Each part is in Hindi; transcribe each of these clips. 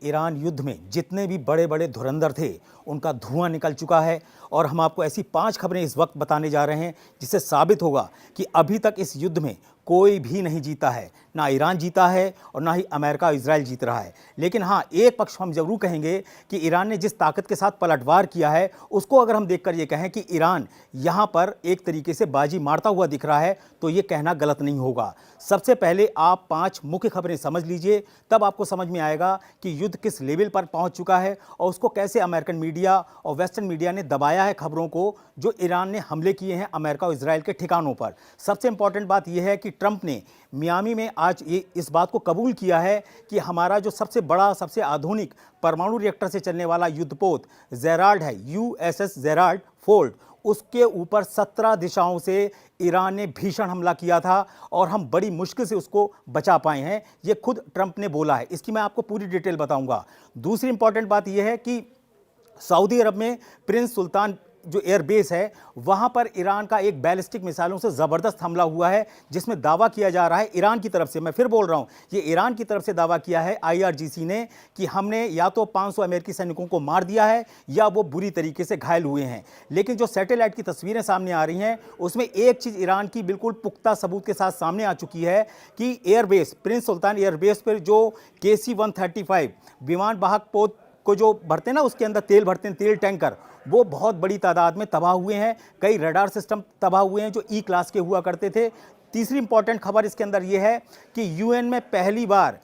ईरान युद्ध में जितने भी बड़े बड़े धुरंधर थे उनका धुआं निकल चुका है और हम आपको ऐसी 5 खबरें इस वक्त बताने जा रहे हैं जिससे साबित होगा कि अभी तक इस युद्ध में कोई भी नहीं जीता है। ना ईरान जीता है और ना ही अमेरिका इजराइल जीत रहा है। लेकिन हाँ, एक पक्ष हम जरूर कहेंगे कि ईरान ने जिस ताकत के साथ पलटवार किया है उसको अगर हम देखकर ये कहें कि ईरान यहाँ पर एक तरीके से बाजी मारता हुआ दिख रहा है तो ये कहना गलत नहीं होगा। सबसे पहले आप 5 मुख्य खबरें समझ लीजिए, तब आपको समझ में आएगा कि युद्ध किस लेवल पर पहुंच चुका है और उसको कैसे अमेरिकन मीडिया और वेस्टर्न मीडिया ने दबाया है खबरों को जो ईरान ने हमले किए हैं अमेरिका और इजराइल के ठिकानों पर। सबसे इंपॉर्टेंट बात यह है कि ट्रंप ने मियामी में आज ये इस बात को कबूल किया है कि हमारा जो सबसे बड़ा सबसे आधुनिक परमाणु रिएक्टर से चलने वाला युद्धपोत जेराल्ड है, यूएसएस जेराल्ड फोर्ड, उसके ऊपर 17 दिशाओं से ईरान ने भीषण हमला किया था और हम बड़ी मुश्किल से उसको बचा पाए हैं। ये खुद ट्रंप ने बोला है। इसकी मैं आपको पूरी डिटेल बताऊंगा। दूसरी इंपॉर्टेंट बात यह है कि सऊदी अरब में प्रिंस सुल्तान जो एयरबेस है वहां पर ईरान का एक बैलिस्टिक मिसाइलों से जबरदस्त हमला हुआ है जिसमें दावा किया जा रहा है ईरान की तरफ से, मैं फिर बोल रहा हूं, ये ईरान की तरफ से दावा किया है आईआरजीसी ने कि हमने या तो 500 अमेरिकी सैनिकों को मार दिया है या वो बुरी तरीके से घायल हुए हैं। लेकिन जो सैटेलाइट की तस्वीरें सामने आ रही हैं उसमें एक चीज ईरान की बिल्कुल पुख्ता सबूत के साथ सामने आ चुकी है कि एयरबेस, प्रिंस सुल्तान एयरबेस पर जो KC-135 विमान वाहक पोत को जो भरते हैं ना, उसके अंदर तेल भरते हैं, तेल टैंकर, वो बहुत बड़ी तादाद में तबाह हुए हैं। कई रडार सिस्टम तबाह हुए हैं जो ई क्लास के हुआ करते थे। तीसरी इंपॉर्टेंट खबर इसके अंदर यह है कि यूएन में पहली बार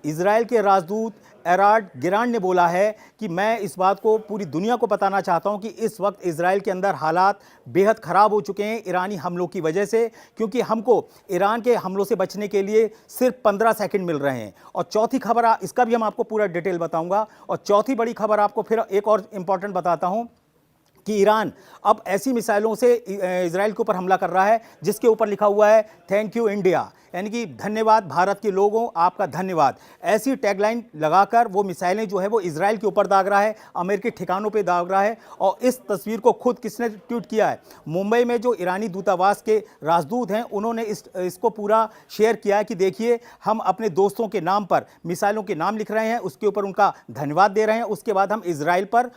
इजराइल के राजदूत एराड गिरान ने बोला है कि मैं इस बात को पूरी दुनिया को बताना चाहता हूं कि इस वक्त इजराइल के अंदर हालात बेहद ख़राब हो चुके हैं ईरानी हमलों की वजह से, क्योंकि हमको ईरान के हमलों से बचने के लिए सिर्फ 15 सेकंड मिल रहे हैं। और चौथी खबर, इसका भी हम आपको पूरा डिटेल बताऊंगा। और चौथी बड़ी खबर आपको फिर एक और इंपॉर्टेंट बताता हूं कि ईरान अब ऐसी मिसाइलों से इजराइल के ऊपर हमला कर रहा है जिसके ऊपर लिखा हुआ है थैंक यू इंडिया, यानी कि धन्यवाद भारत के लोगों, आपका धन्यवाद। ऐसी टैगलाइन लगाकर वो मिसाइलें जो है वो इजराइल के ऊपर दाग रहा है, अमेरिकी ठिकानों पे दाग रहा है। और इस तस्वीर को खुद किसने ट्वीट किया है? मुंबई में जो ईरानी दूतावास के राजदूत हैं उन्होंने इसको पूरा शेयर किया है कि देखिए हम अपने दोस्तों के नाम पर मिसाइलों के नाम लिख रहे हैं, उसके ऊपर उनका धन्यवाद दे रहे हैं, उसके बाद हम इजराइल पर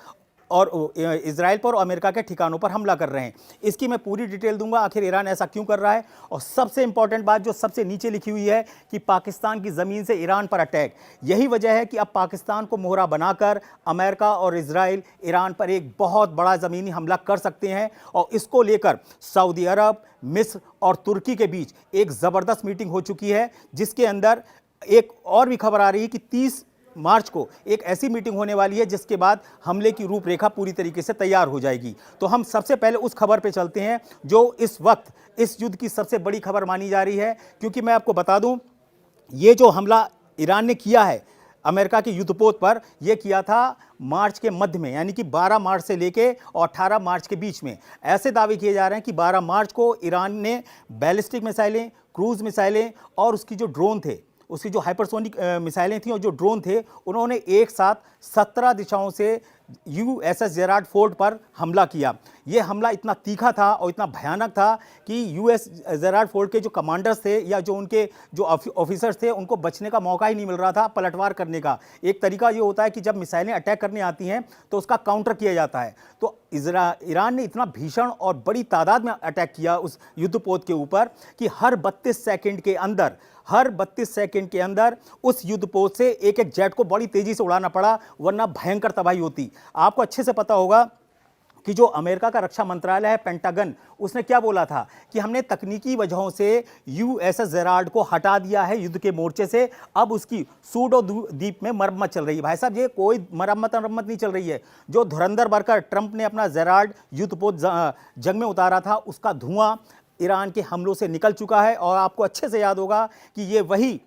और अमेरिका के ठिकानों पर हमला कर रहे हैं। इसकी मैं पूरी डिटेल दूंगा आखिर ईरान ऐसा क्यों कर रहा है। और सबसे इंपॉर्टेंट बात जो सबसे नीचे लिखी हुई है कि पाकिस्तान की ज़मीन से ईरान पर अटैक, यही वजह है कि अब पाकिस्तान को मोहरा बनाकर अमेरिका और इजराइल ईरान पर एक बहुत बड़ा ज़मीनी हमला कर सकते हैं। और इसको लेकर सऊदी अरब, मिस्र और तुर्की के बीच एक ज़बरदस्त मीटिंग हो चुकी है, जिसके अंदर एक और भी खबर आ रही है कि 30 मार्च को एक ऐसी मीटिंग होने वाली है जिसके बाद हमले की रूपरेखा पूरी तरीके से तैयार हो जाएगी। तो हम सबसे पहले उस खबर पे चलते हैं जो इस वक्त इस युद्ध की सबसे बड़ी खबर मानी जा रही है। क्योंकि मैं आपको बता दूं, ये जो हमला ईरान ने किया है अमेरिका के युद्धपोत पर, यह किया था मार्च के मध्य में, यानी कि 12 मार्च से लेके और 18 मार्च के बीच में। ऐसे दावे किए जा रहे हैं कि 12 मार्च को ईरान ने बैलिस्टिक मिसाइलें, क्रूज मिसाइलें और उसकी जो ड्रोन थे, उसकी जो हाइपरसोनिक मिसाइलें थीं और जो ड्रोन थे, उन्होंने एक साथ 17 दिशाओं से यूएसएस जेराल्ड फोर्ड पर हमला किया। यह हमला इतना तीखा था और इतना भयानक था कि यूएस जेराल्ड फोर्ड के जो कमांडर्स थे या जो उनके जो ऑफिसर्स थे उनको बचने का मौका ही नहीं मिल रहा था पलटवार करने का। एक तरीका ये होता है कि जब मिसाइलें अटैक करने आती हैं तो उसका काउंटर किया जाता है। तो ईरान ने इतना भीषण और बड़ी तादाद में अटैक किया उस युद्धपोत के ऊपर कि हर 32 सेकंड के अंदर उस युद्धपोत से एक एक जेट को बड़ी तेजी से उड़ाना पड़ा, वरना भयंकर तबाही होती। आपको अच्छे से पता होगा कि जो अमेरिका का रक्षा मंत्रालय है, पेंटागन, उसने क्या बोला था कि हमने तकनीकी वजहों से यूएसएस जेराल्ड को हटा दिया है युद्ध के मोर्चे से, अब उसकी सूडो द्वीप में मरम्मत चल रही है। भाई साहब, ये कोई मरम्मत नहीं चल रही है। जो धुरंधर बरकर ट्रंप ने अपना जेराल्ड युद्धपोत जंग में उतारा था, उसका धुआं ईरान के हमलों से निकल चुका है। और आपको अच्छे से याद होगा कि ये वही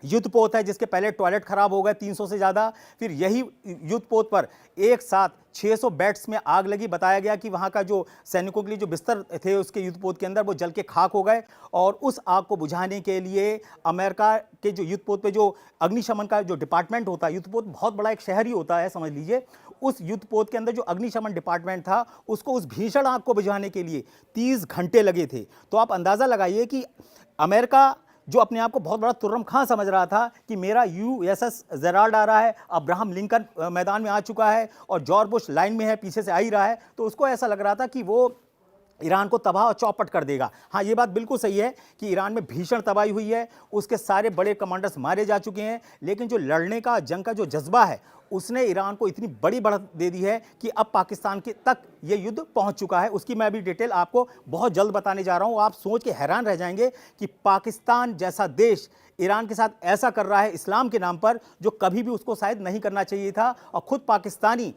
युद्धपोत है जिसके पहले टॉयलेट खराब हो गए 300 से ज़्यादा, फिर यही युद्धपोत पर एक साथ 600 बेड्स में आग लगी। बताया गया कि वहाँ का जो सैनिकों के लिए जो बिस्तर थे उसके युद्धपोत के अंदर, वो जल के खाक हो गए। और उस आग को बुझाने के लिए अमेरिका के जो युद्धपोत पे जो अग्निशमन का जो डिपार्टमेंट होता है, युद्धपोत बहुत बड़ा एक शहर ही होता है समझ लीजिए, उस युद्धपोत के अंदर जो अग्निशमन डिपार्टमेंट था उसको उस भीषण आग को बुझाने के लिए 30 घंटे लगे थे। तो आप अंदाज़ा लगाइए कि अमेरिका जो अपने आप को बहुत बड़ा तुर्रम खां समझ रहा था कि मेरा यूएसएस जेराल्ड आ रहा है, अब्राहम लिंकन मैदान में आ चुका है और जॉर्ज बुश लाइन में है, पीछे से आ ही रहा है, तो उसको ऐसा लग रहा था कि वो ईरान को तबाह और चौपट कर देगा। हाँ, ये बात बिल्कुल सही है कि ईरान में भीषण तबाही हुई है, उसके सारे बड़े कमांडर्स मारे जा चुके हैं, लेकिन जो लड़ने का, जंग का जो जज्बा है, उसने ईरान को इतनी बड़ी बढ़त दे दी है कि अब पाकिस्तान के तक ये युद्ध पहुंच चुका है। उसकी मैं भी डिटेल आपको बहुत जल्द बताने जा रहा हूं। आप सोच के हैरान रह जाएंगे कि पाकिस्तान जैसा देश ईरान के साथ ऐसा कर रहा है इस्लाम के नाम पर, जो कभी भी उसको शायद नहीं करना चाहिए था। और खुद पाकिस्तानी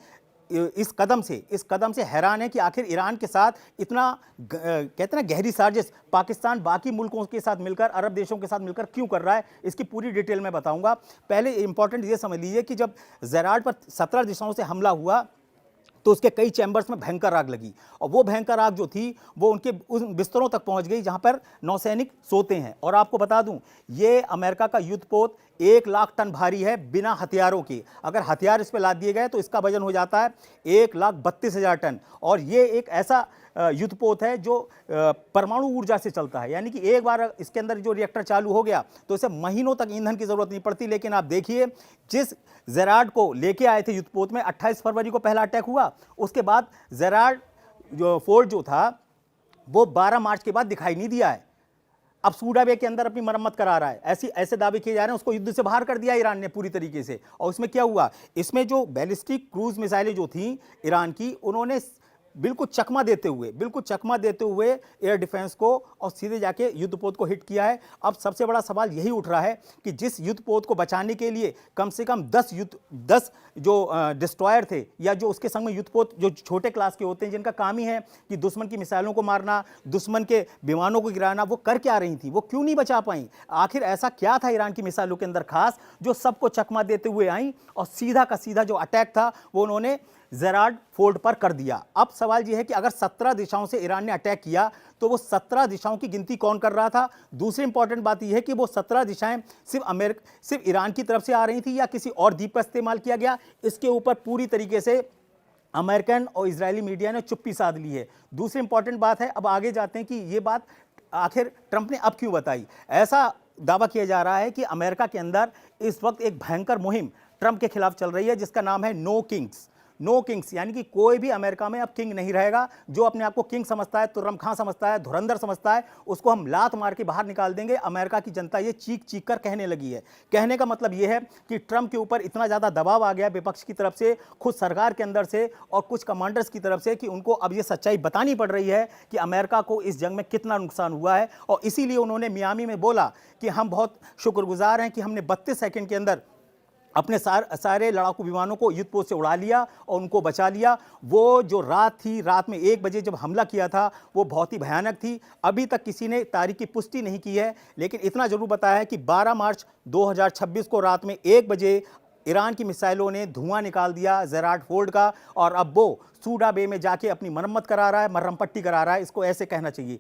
इस कदम से हैरान है कि आखिर ईरान के साथ इतना कहते हैं ना गहरी साजिश पाकिस्तान बाकी मुल्कों के साथ मिलकर, अरब देशों के साथ मिलकर क्यों कर रहा है, इसकी पूरी डिटेल में बताऊंगा। पहले इंपॉर्टेंट ये समझ लीजिए कि जब जेराल्ड पर 17 दिशाओं से हमला हुआ तो उसके कई चैम्बर्स में भयंकर आग लगी, और वो भयंकर आग जो थी वो उनके उन बिस्तरों तक पहुंच गई जहां पर नौसैनिक सोते हैं। और आपको बता दूं, ये अमेरिका का युद्धपोत 1 लाख टन भारी है बिना हथियारों के। अगर हथियार इस पर लाद दिए गए तो इसका वजन हो जाता है 1,32,000 टन। और ये एक ऐसा युद्धपोत है जो परमाणु ऊर्जा से चलता है, यानी कि एक बार इसके अंदर जो रिएक्टर चालू हो गया तो इसे महीनों तक ईंधन की जरूरत नहीं पड़ती। लेकिन आप देखिए, जिस जेराल्ड को लेके आए थे युद्धपोत में, 28 फरवरी को पहला अटैक हुआ, उसके बाद जेराल्ड जो फोर्ट जो था वो 12 मार्च के बाद दिखाई नहीं दिया है। अब सूडा बे के अंदर अपनी मरम्मत करा रहा है, ऐसे दावे किए जा रहे हैं। उसको युद्ध से बाहर कर दिया ईरान ने पूरी तरीके से। और उसमें क्या हुआ, इसमें जो बैलिस्टिक क्रूज मिसाइलें जो थी ईरान की, उन्होंने बिल्कुल चकमा देते हुए एयर डिफेंस को और सीधे जाके युद्धपोत को हिट किया है। अब सबसे बड़ा सवाल यही उठ रहा है कि जिस युद्धपोत को बचाने के लिए कम से कम 10 जो डिस्ट्रॉयर थे, या जो उसके संग में युद्धपोत जो छोटे क्लास के होते हैं, जिनका काम ही है कि दुश्मन की मिसाइलों को मारना, दुश्मन के विमानों को गिराना, वो कर क्या रही थी, वो क्यों नहीं बचा पाई? आखिर ऐसा क्या था ईरान की मिसाइलों के अंदर खास जो सबको चकमा देते हुए आई, और सीधा का सीधा जो अटैक था वो उन्होंने जेराल्ड फोर्ट पर कर दिया। अब सवाल यह है कि अगर 17 दिशाओं से ईरान ने अटैक किया तो वो 17 दिशाओं की गिनती कौन कर रहा था? दूसरी इंपॉर्टेंट बात यह है कि वो 17 दिशाएं सिर्फ ईरान की तरफ से आ रही थी या किसी और द्वीप का इस्तेमाल किया गया? इसके ऊपर पूरी तरीके से अमेरिकन और इजरायली मीडिया ने चुप्पी साध ली है। दूसरी इंपॉर्टेंट बात है, अब आगे जाते हैं कि ये बात आखिर ट्रंप ने अब क्यों बताई। ऐसा दावा किया जा रहा है कि अमेरिका के अंदर इस वक्त एक भयंकर मुहिम ट्रंप के खिलाफ चल रही है, जिसका नाम है नो किंग्स, यानी कि कोई भी अमेरिका में अब किंग नहीं रहेगा। जो अपने आप को किंग समझता है, तुर्रम खां समझता है, धुरंधर समझता है, उसको हम लात मार के बाहर निकाल देंगे। अमेरिका की जनता ये चीख कर कहने लगी है। कहने का मतलब ये है कि ट्रंप के ऊपर इतना ज़्यादा दबाव आ गया विपक्ष की तरफ से, खुद सरकार के अंदर से और कुछ कमांडर्स की तरफ से, कि उनको अब ये सच्चाई बतानी पड़ रही है कि अमेरिका को इस जंग में कितना नुकसान हुआ है। और इसीलिए उन्होंने मियामी में बोला कि हम बहुत शुक्रगुजार हैं कि हमने 32 सेकंड के अंदर अपने सारे लड़ाकू विमानों को युद्धपोत से उड़ा लिया और उनको बचा लिया। वो जो रात थी, रात में 1 बजे जब हमला किया था, वो बहुत ही भयानक थी। अभी तक किसी ने तारीख की पुष्टि नहीं की है, लेकिन इतना जरूर बताया है कि 12 मार्च 2026 को रात में 1 बजे ईरान की मिसाइलों ने धुआं निकाल दिया जेराल्ड फोर्ट का, और अब वो सूडा बे में जाके अपनी मरम्मत करा रहा है, मरहम पट्टी करा रहा है, इसको ऐसे कहना चाहिए।